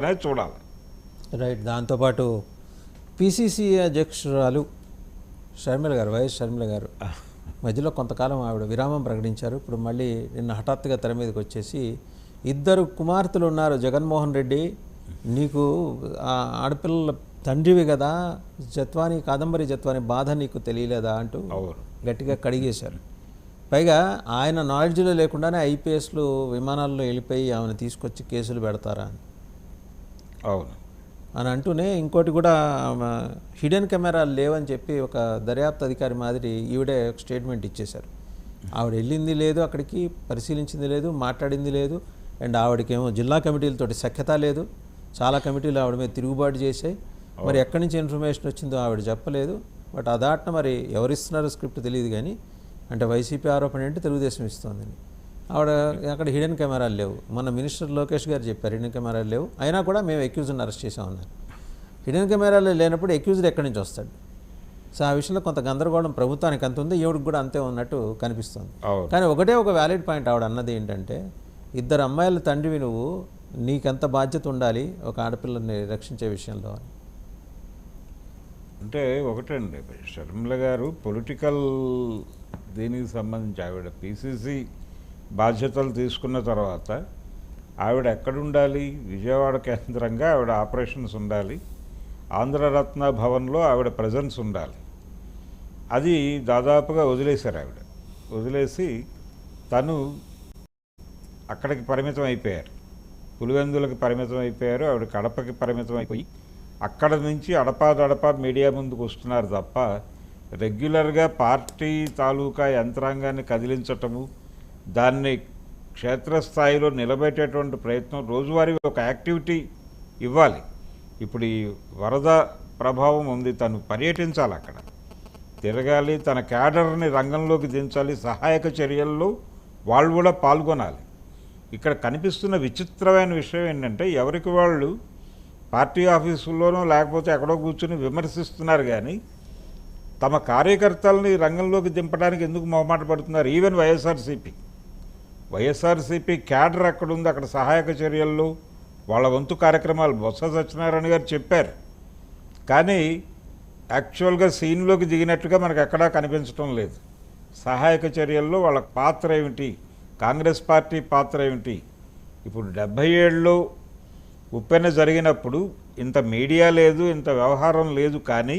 అనేది చూడాలి. రైట్. దాంతోపాటు పిసిసి అధ్యక్షురాలు షర్మిల గారు, వైఎస్ షర్మిల గారు మధ్యలో కొంతకాలం ఆవిడ విరామం ప్రకటించారు. ఇప్పుడు మళ్ళీ నిన్న హఠాత్తుగా తెర మీదకి వచ్చేసి, ఇద్దరు కుమార్తెలు ఉన్నారు జగన్మోహన్ రెడ్డి, నీకు ఆడపిల్లల తండ్రివి కదా, జత్వాని కాదంబరి జత్వాని బాధ నీకు తెలియలేదా అంటూ గట్టిగా కడిగేశారు. పైగా ఆయన నాలెడ్జ్లో లేకుండానే ఐపీఎస్లు విమానాల్లో వెళ్ళిపోయి ఆమెను తీసుకొచ్చి కేసులు పెడతారా అవును అని అంటూనే, ఇంకోటి కూడా హిడెన్ కెమెరాలు లేవని చెప్పి ఒక దర్యాప్తు అధికారి మాదిరి ఈవిడే ఒక స్టేట్మెంట్ ఇచ్చేశారు. ఆవిడ వెళ్ళింది లేదు, అక్కడికి పరిశీలించింది లేదు, మాట్లాడింది లేదు. అండ్ ఆవిడకేమో జిల్లా కమిటీలతోటి సఖ్యత లేదు, చాలా కమిటీలు ఆవిడ మీద తిరుగుబాటు చేశాయి. మరి ఎక్కడి నుంచి ఇన్ఫర్మేషన్ వచ్చిందో ఆవిడ చెప్పలేదు. బట్ అదాట్న మరి ఎవరిస్తున్నారో స్క్రిప్ట్ తెలియదు. కానీ అంటే వైసీపీ ఆరోపణ ఏంటి, తెలుగుదేశం ఇస్తోందని. ఆవిడ అక్కడ హిడెన్ కెమెరాలు లేవు. మన మినిస్టర్ లోకేష్ గారు చెప్పారు హిడెన్ కెమెరాలు లేవు, అయినా కూడా మేము అక్యూజ్ని అరెస్ట్ చేసామన్నారు. హిడెన్ కెమెరాలు లేనప్పుడు అక్యూజ్డ్ ఎక్కడి నుంచి వస్తాడు? సో ఆ విషయంలో కొంత గందరగోళం ప్రభుత్వానికి అంత ఉంది, ఈవిడికి కూడా అంతే ఉన్నట్టు కనిపిస్తుంది. కానీ ఒకటే ఒక వ్యాలిడ్ పాయింట్ ఆవిడ అన్నది ఏంటంటే, ఇద్దరు అమ్మాయిల తండ్రివి నువ్వు, నీకెంత బాధ్యత ఉండాలి ఒక ఆడపిల్లని రక్షించే విషయంలో. అంటే ఒకటండి, షర్మిల గారు పొలిటికల్ దీనికి సంబంధించి ఆవిడ పిసిసి బాధ్యతలు తీసుకున్న తర్వాత ఆవిడ ఎక్కడుండాలి? విజయవాడ కేంద్రంగా ఆవిడ ఆపరేషన్స్ ఉండాలి, ఆంధ్రరత్న భవన్లో ఆవిడ ప్రజెన్స్ ఉండాలి. అది దాదాపుగా వదిలేశారు. ఆవిడ వదిలేసి తను అక్కడికి పరిమితం అయిపోయారు, పులివెందులకు పరిమితం అయిపోయారు. ఆవిడ కడపకి పరిమితం అయిపోయి అక్కడ నుంచి అడపాదడపా మీడియా ముందుకు వస్తున్నారు తప్ప రెగ్యులర్గా పార్టీ తాలూకా యంత్రాంగాన్ని కదిలించటము, దాన్ని క్షేత్రస్థాయిలో నిలబెట్టేటువంటి ప్రయత్నం, రోజువారీ ఒక యాక్టివిటీ ఇవ్వాలి. ఇప్పుడు ఈ వరద ప్రభావం ఉంది, తను పర్యటించాలి, అక్కడ తిరగాలి, తన క్యాడర్ని రంగంలోకి దించాలి, సహాయక చర్యల్లో వాళ్ళు కూడా పాల్గొనాలి. ఇక్కడ కనిపిస్తున్న విచిత్రమైన విషయం ఏంటంటే, ఎవరికి వాళ్ళు పార్టీ ఆఫీసుల్లోనో లేకపోతే ఎక్కడో కూర్చుని విమర్శిస్తున్నారు, కానీ తమ కార్యకర్తలని రంగంలోకి దింపడానికి ఎందుకు మొహమాట పడుతున్నారు? ఈవెన్ వైఎస్ఆర్సీపీ క్యాడర్ అక్కడుంది, అక్కడ సహాయక చర్యల్లో వాళ్ళ వంతు కార్యక్రమాలు బొత్స సత్యనారాయణ గారు చెప్పారు. కానీ యాక్చువల్గా సీన్లోకి దిగినట్టుగా మనకు ఎక్కడా కనిపించడం లేదు. సహాయక చర్యల్లో వాళ్ళ పాత్ర ఏమిటి, కాంగ్రెస్ పార్టీ పాత్ర ఏమిటి? ఇప్పుడు 77లో ఉప్పెన జరిగినప్పుడు ఇంత మీడియా లేదు, ఇంత వ్యవహారం లేదు. కానీ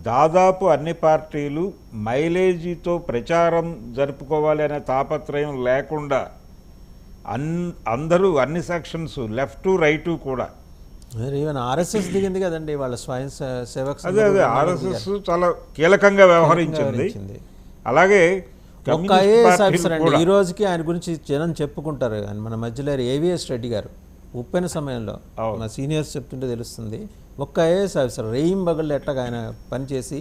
దాదాపు అన్ని పార్టీలు మైలేజీతో ప్రచారం జరుపుకోవాలి అనే తాపత్రయం లేకుండా అందరూ అన్ని సెక్షన్స్ లెఫ్ట్ రైటు కూడా, ఈవెన్ ఆర్ఎస్ఎస్ దిగింది కదండి వాళ్ళ స్వయం సేవక్. అదే ఆర్ఎస్ఎస్ చాలా కీలకంగా వ్యవహరించింది. అలాగే ఒక్క ఐఏఎస్ ఆఫీసర్ అండి ఈ రోజుకి ఆయన గురించి జనం చెప్పుకుంటారు. మన మధ్యలో ఏవిఎస్ రెడ్డి గారు ఉప్పెన సమయంలో మా సీనియర్స్ చెప్తుంటే తెలుస్తుంది, ఒక్క ఐఏఎస్ ఆఫీసర్ రెయిం బగళ్ళు ఎట్లాగా ఆయన పనిచేసి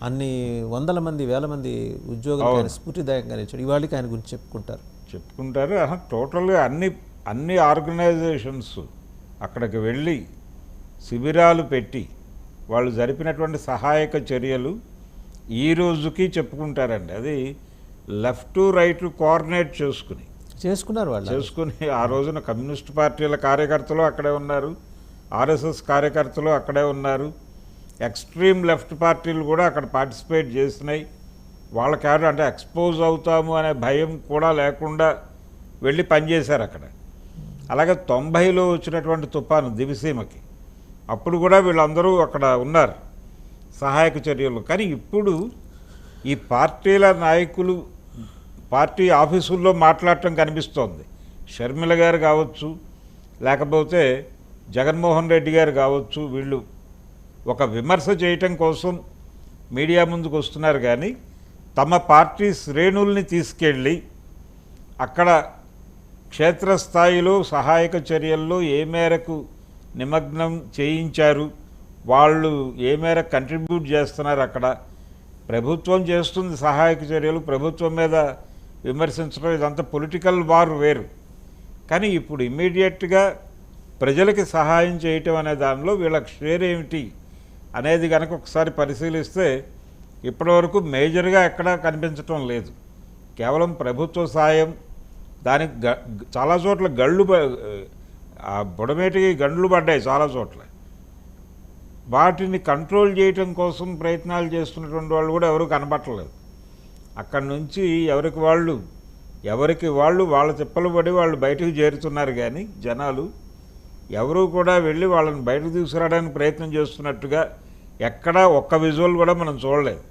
అన్ని వందల మంది వేల మంది ఉద్యోగులకు ఆయన స్ఫూర్తిదాయకంగా ఇచ్చాడు. ఇవాళకి ఆయన గురించి చెప్పుకుంటారు. టోటల్గా అన్ని ఆర్గనైజేషన్స్ అక్కడికి వెళ్ళి శిబిరాలు పెట్టి వాళ్ళు జరిపినటువంటి సహాయక చర్యలు ఈ రోజుకి చెప్పుకుంటారండి. అది లెఫ్ట్ రైట్ కోఆర్డినేట్ చేసుకున్నారు వాళ్ళు చేసుకుని ఆ రోజున కమ్యూనిస్ట్ పార్టీల కార్యకర్తలు అక్కడే ఉన్నారు, ఆర్ఎస్ఎస్ కార్యకర్తలు అక్కడే ఉన్నారు, ఎక్స్ట్రీమ్ లెఫ్ట్ పార్టీలు కూడా అక్కడ పార్టిసిపేట్ చేసినాయి. వాళ్ళ క్యాడర్ అంటే ఎక్స్పోజ్ అవుతాము అనే భయం కూడా లేకుండా వెళ్ళి పనిచేశారు అక్కడ. అలాగే 90లో వచ్చినటువంటి తుఫాను దివిసీమకి అప్పుడు కూడా వీళ్ళందరూ అక్కడ ఉన్నారు సహాయక చర్యలు. కానీ ఇప్పుడు ఈ పార్టీల నాయకులు పార్టీ ఆఫీసుల్లో మాట్లాడటం కనిపిస్తోంది. షర్మిల గారు కావచ్చు, లేకపోతే జగన్మోహన్ రెడ్డి గారు కావచ్చు, వీళ్ళు ఒక విమర్శ చేయటం కోసం మీడియా ముందుకు వస్తున్నారు. కానీ తమ పార్టీ శ్రేణుల్ని తీసుకెళ్ళి అక్కడ క్షేత్రస్థాయిలో సహాయక చర్యల్లో ఏ మేరకు నిమగ్నం చేయించారు, వాళ్ళు ఏ మేరకు కంట్రిబ్యూట్ చేస్తున్నారు, అక్కడ ప్రభుత్వం చేస్తుంది సహాయక చర్యలు, ప్రభుత్వం మీద విమర్శించడం, ఇదంతా పొలిటికల్ వార్ వేరు. కానీ ఇప్పుడు ఇమ్మీడియట్గా ప్రజలకి సహాయం చేయటం అనే దానిలో వీళ్ళకి షేర్ ఏమిటి అనేది కనుక ఒకసారి పరిశీలిస్తే ఇప్పటివరకు మేజర్గా ఎక్కడా కనిపించటం లేదు. కేవలం ప్రభుత్వ సాయం, దానికి చాలా చోట్ల ఆ బుడమేటికి గండ్లు పడ్డాయి చాలా చోట్ల. వాటిని కంట్రోల్ చేయటం కోసం ప్రయత్నాలు చేస్తున్నటువంటి వాళ్ళు కూడా ఎవరు కనబట్టలేదు. అక్కడి నుంచి ఎవరికి వాళ్ళు వాళ్ళ తిప్పలు పడి వాళ్ళు బయటకు చేరుతున్నారు, కానీ జనాలు ఎవరూ కూడా వెళ్ళి వాళ్ళని బయటకు తీసుకురావడానికి ప్రయత్నం చేస్తున్నట్టుగా ఎక్కడా ఒక్క విజువల్ కూడా మనం చూడలేదు.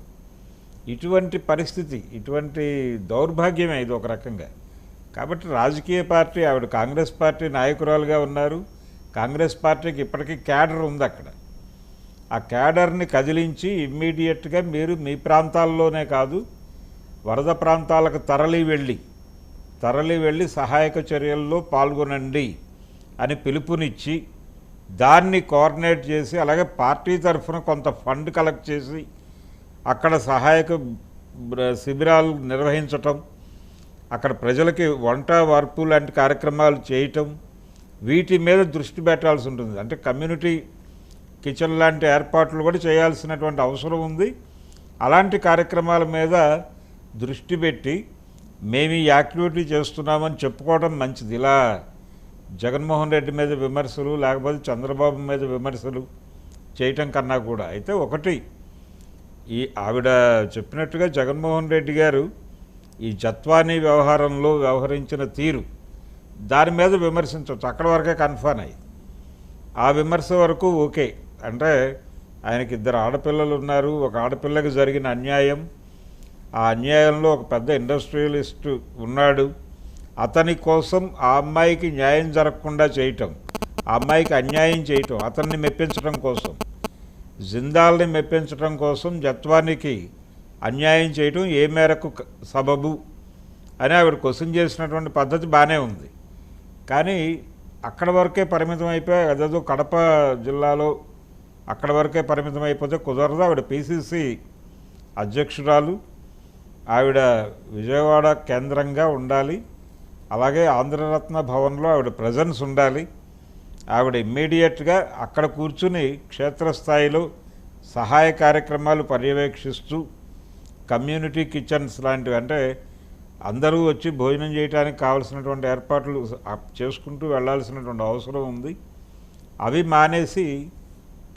ఇటువంటి పరిస్థితి, ఇటువంటి దౌర్భాగ్యమే ఇది ఒక రకంగా. కాబట్టి రాజకీయ పార్టీ, ఆవిడ కాంగ్రెస్ పార్టీ నాయకురాలుగా ఉన్నారు. కాంగ్రెస్ పార్టీకి ఇప్పటికీ క్యాడర్ ఉంది అక్కడ. ఆ క్యాడర్ని కదిలించి ఇమ్మీడియట్గా మీరు మీ ప్రాంతాల్లోనే కాదు, వరద ప్రాంతాలకు తరలి వెళ్ళి సహాయక చర్యల్లో పాల్గొనండి అని పిలుపునిచ్చి దాన్ని కోఆర్డినేట్ చేసి, అలాగే పార్టీ తరఫున కొంత ఫండ్ కలెక్ట్ చేసి అక్కడ సహాయక శిబిరాలు నిర్వహించటం, అక్కడ ప్రజలకి వంట వార్పు లాంటి కార్యక్రమాలు చేయటం, వీటి మీద దృష్టి పెట్టాల్సి ఉంటుంది. అంటే కమ్యూనిటీ కిచెన్ లాంటి ఏర్పాట్లు కూడా చేయాల్సినటువంటి అవసరం ఉంది. అలాంటి కార్యక్రమాల మీద దృష్టి పెట్టి మేము ఈ యాక్టివిటీ చేస్తున్నామని చెప్పుకోవడం మంచిది. ఇలా జగన్మోహన్ రెడ్డి మీద విమర్శలు, లేకపోతే చంద్రబాబు మీద విమర్శలు చేయటం కన్నా కూడా అయితే ఒకటి, ఈ ఆవిడ చెప్పినట్టుగా జగన్మోహన్ రెడ్డి గారు ఈ జత్వానీ వ్యవహారంలో వ్యవహరించిన తీరు, దాని మీద విమర్శించవచ్చు. అక్కడ వరకే కన్ఫర్మ్ అయ్యి ఆ విమర్శ వరకు ఓకే. అంటే ఆయనకి 2 ఆడపిల్లలు ఉన్నారు. ఒక ఆడపిల్లకి జరిగిన అన్యాయం, ఆ అన్యాయంలో ఒక పెద్ద ఇండస్ట్రియలిస్ట్ ఉన్నాడు. అతని కోసం ఆ అమ్మాయికి న్యాయం జరగకుండా చేయటం, ఆ అమ్మాయికి అన్యాయం చేయటం, అతన్ని మెప్పించడం కోసం, జిందాల్ని మెప్పించడం కోసం జత్వానికి అన్యాయం చేయటం ఏ మేరకు సబబు అని ఆవిడ క్వశ్చన్ చేసినటువంటి పద్ధతి బాగానే ఉంది. కానీ అక్కడ వరకే పరిమితం అయిపోయి, అదేదో కడప జిల్లాలో అక్కడ వరకే పరిమితం అయిపోతే కుదరదు. ఆవిడ పిసిసి అధ్యక్షురాలు, ఆవిడ విజయవాడ కేంద్రంగా ఉండాలి. అలాగే ఆంధ్రరత్న భవన్లో ఆవిడ ప్రజెన్స్ ఉండాలి. ఆవిడ ఇమ్మీడియట్గా అక్కడ కూర్చుని క్షేత్రస్థాయిలో సహాయ కార్యక్రమాలు పర్యవేక్షిస్తూ, కమ్యూనిటీ కిచెన్స్ లాంటివి, అంటే అందరూ వచ్చి భోజనం చేయడానికి కావాల్సినటువంటి ఏర్పాట్లు చేసుకుంటూ వెళ్ళాల్సినటువంటి అవసరం ఉంది. అవి మానేసి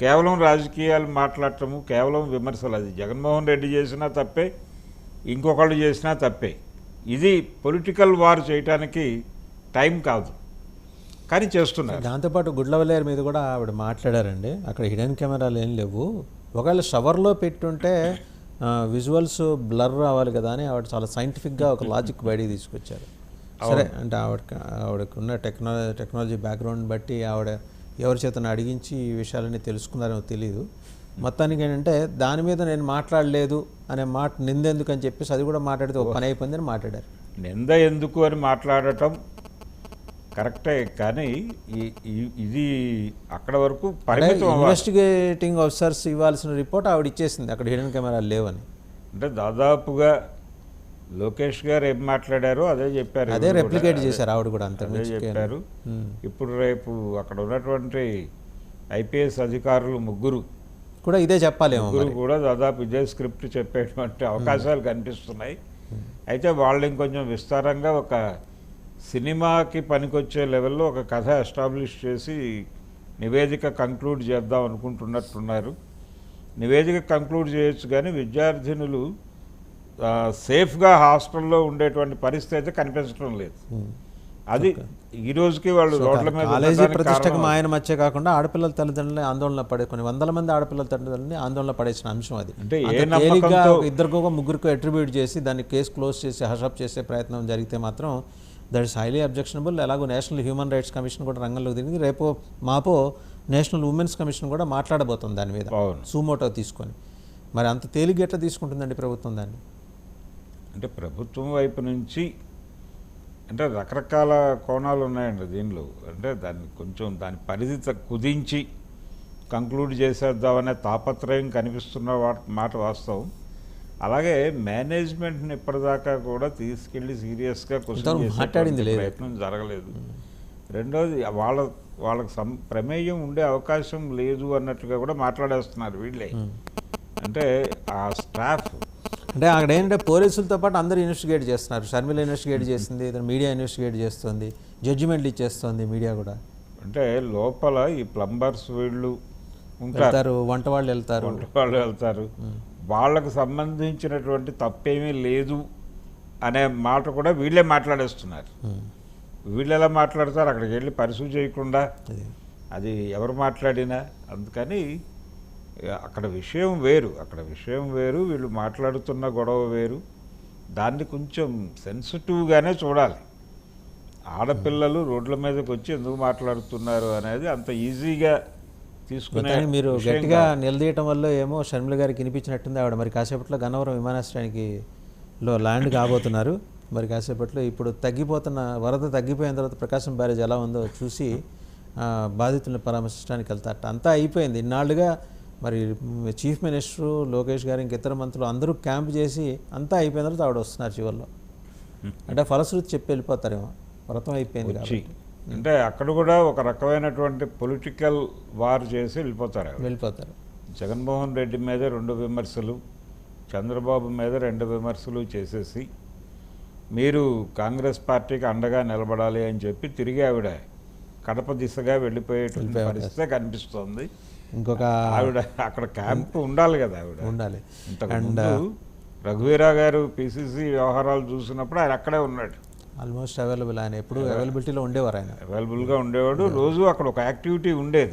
కేవలం రాజకీయాలు మాట్లాడటము, కేవలం విమర్శలు, అది జగన్మోహన్ రెడ్డి చేసినా తప్పే, ఇంకొకళ్ళు చేసినా తప్పే. ఇది పొలిటికల్ వార్ చేయడానికి టైం కాదు, కానీ చేస్తున్నారు. దాంతోపాటు గుడ్లవల్లేరు మీద కూడా ఆవిడ మాట్లాడారండి. అక్కడ హిడెన్ కెమెరాలు ఏం లేవు, ఒకవేళ షవర్లో పెట్టుంటే విజువల్స్ బ్లర్ రావాలి కదా అని ఆవిడ చాలా సైంటిఫిక్గా ఒక లాజిక్ బయటికి తీసుకొచ్చారు. సరే, అంటే ఆవిడకు ఉన్న టెక్నాలజీ బ్యాక్గ్రౌండ్ బట్టి ఆవిడ ఎవరి చేతను అడిగించి ఈ విషయాలన్నీ తెలుసుకున్నారో తెలియదు. మొత్తానికి ఏంటంటే దాని మీద నేను మాట్లాడలేదు అనే మాట నిందెందుకు అని చెప్పేసి అది కూడా మాట్లాడితే ఒక పని అయిపోయిందని మాట్లాడారు. నింద ఎందుకు అని మాట్లాడటం కరెక్టే, కానీ ఇది అక్కడ వరకు పరిమితం. ఇన్వెస్టిగేటింగ్ ఆఫీసర్స్ ఇవ్వాల్సిన రిపోర్ట్ ఆవిడ ఇచ్చేసింది అక్కడ హిడెన్ కెమెరాలు లేవని. అంటే దాదాపుగా లోకేష్ గారు ఏం మాట్లాడారో అదే చెప్పారు, అదే రెప్లికేట్ చేశారు ఆవిడ కూడా, అంతే చెప్పారు. ఇప్పుడు రేపు అక్కడ ఉన్నటువంటి ఐపీఎస్ అధికారులు ముగ్గురు కూడా ఇదే చెప్పాలేమో, కూడా దాదాపు ఇదే స్క్రిప్ట్ చెప్పేటువంటి అవకాశాలు కనిపిస్తున్నాయి. అయితే వాళ్ళు ఇంకొంచెం విస్తారంగా ఒక సినిమాకి పనికొచ్చే లెవెల్లో ఒక కథ ఎస్టాబ్లిష్ చేసి నివేదిక కంక్లూడ్ చేద్దాం అనుకుంటున్నట్టున్నారు. నివేదిక కంక్లూడ్ చేయొచ్చు, కానీ విద్యార్థినులు సేఫ్గా హాస్టల్లో ఉండేటువంటి పరిస్థితి అయితే కనిపించడం లేదు. అది ఈ రోజుకి వాళ్ళు రోడ్ల మీద కాలేజీ ప్రతిష్టకు ఆయన మధ్య కాకుండా ఆడపిల్లల తల్లిదండ్రులని ఆందోళన పడే, కొన్ని వందల మంది ఆడపిల్లల తల్లిదండ్రులని ఆందోళన పడేసిన అంశం అది. అంటే ఇద్దరికో ముగ్గురికో అట్రిబ్యూట్ చేసి దాన్ని కేసు క్లోజ్ చేసి హషప్ చేసే ప్రయత్నం జరిగితే మాత్రం దట్ ఇస్ హైలీ అబ్జెక్షనబుల్. ఎలాగో నేషనల్ హ్యూమన్ రైట్స్ కమిషన్ కూడా రంగంలోకి దిగింది. రేపో మాపో నేషనల్ ఉమెన్స్ కమిషన్ కూడా మాట్లాడబోతుంది దాని మీద సూమోటో తీసుకొని. మరి అంత తేలిగ్గా ఎట్లా తీసుకుంటుందండి ప్రభుత్వం దాన్ని? అంటే ప్రభుత్వం వైపు నుంచి అంటే రకరకాల కోణాలు ఉన్నాయండి దీనిలో. అంటే దాన్ని కొంచెం దాని పరిధి కుదించి కంక్లూడ్ చేసేద్దామనే తాపత్రయం కనిపిస్తున్న మాట వాస్తవం. అలాగే మేనేజ్మెంట్ని ఇప్పటిదాకా కూడా తీసుకెళ్ళి సీరియస్గా క్వశ్చన్ చేసే ప్రయత్నం జరగలేదు. రెండోది వాళ్ళకి ప్రమేయం ఉండే అవకాశం లేదు అన్నట్టుగా కూడా మాట్లాడేస్తున్నారు వీళ్ళే. అంటే ఆ స్టాఫ్, అంటే అక్కడ ఏంటంటే పోలీసులతో పాటు అందరూ ఇన్వెస్టిగేట్ చేస్తున్నారు. షర్మిల ఇన్వెస్టిగేట్ చేస్తుంది, మీడియా ఇన్వెస్టిగేట్ చేస్తుంది, జడ్జిమెంట్లు ఇచ్చేస్తుంది మీడియా కూడా. అంటే లోపల ఈ ప్లంబర్స్ వీళ్ళు ఉంటారు, వెళ్తారు, వంట వాళ్ళు వెళ్తారు. వంట వాళ్ళు వెళ్తారు, వాళ్ళకు సంబంధించినటువంటి తప్పేమీ లేదు అనే మాట కూడా వీళ్ళే మాట్లాడేస్తున్నారు. వీళ్ళు ఎలా మాట్లాడతారు? అక్కడికి వెళ్ళి పరిశీలి చేయకుండా అది అది ఎవరు మాట్లాడినా. అందుకని అక్కడ విషయం వేరు, అక్కడ విషయం వేరు, వీళ్ళు మాట్లాడుతున్న గొడవ వేరు. దాన్ని కొంచెం సెన్సిటివ్గానే చూడాలి. ఆడపిల్లలు రోడ్ల మీదకి వచ్చి ఎందుకు మాట్లాడుతున్నారు అనేది అంత ఈజీగా తీసుకునే మొత్తానికి మీరు విషయం గట్టిగా కాదు. నిలదీయటం వల్ల ఏమో షర్మిల గారికి వినిపించినట్టుంది. ఆవిడ మరి కాసేపట్లో గన్నవరం విమానాశ్రయానికి ల్యాండ్ కాబోతున్నారు. మరి కాసేపట్లో ఇప్పుడు తగ్గిపోతున్న వరద తగ్గిపోయిన తర్వాత ప్రకాశం బ్యారేజ్ ఎలా ఉందో చూసి బాధితులను పరామర్శించడానికి వెళ్తారట. అంతా అయిపోయింది. ఇన్నాళ్ళుగా మరి చీఫ్ మినిస్టరు లోకేష్ గారు ఇంక ఇతర మంత్రులు అందరూ క్యాంప్ చేసి అంతా అయిపోయిన తర్వాత ఆవిడ వస్తున్నారు చివరిలో. అంటే ఫలశ్రుతి చెప్పి వెళ్ళిపోతారేమో, వ్రతం అయిపోయింది వచ్చి కాబట్టి అంటే అక్కడ కూడా ఒక రకమైనటువంటి పొలిటికల్ వార్ చేసి వెళ్ళిపోతారు ఆవిడ. వెళ్ళిపోతారు. జగన్మోహన్ రెడ్డి మీద 2 విమర్శలు, చంద్రబాబు మీద 2 విమర్శలు చేసేసి మీరు కాంగ్రెస్ పార్టీకి అండగా నిలబడాలి అని చెప్పి తిరిగి ఆవిడ కడప దిశగా వెళ్ళిపోయేటువంటి పరిస్థితే కనిపిస్తోంది. ఇంకొక ఆవిడ అక్కడ క్యాంప్ ఉండాలి కదా ఆవిడ ఉండాలి. ఇంతకుముందు రఘువీరా గారు పిసిసి వ్యవహారాలు చూసినప్పుడు ఆయన అక్కడే ఉన్నాడు. ఆల్మోస్ట్ అవైలబుల్, ఆయన ఎప్పుడు అవైలబిలిటీలో ఉండేవారు. ఆయన అవైలబుల్గా ఉండేవాడు. రోజు అక్కడ ఒక యాక్టివిటీ ఉండేది.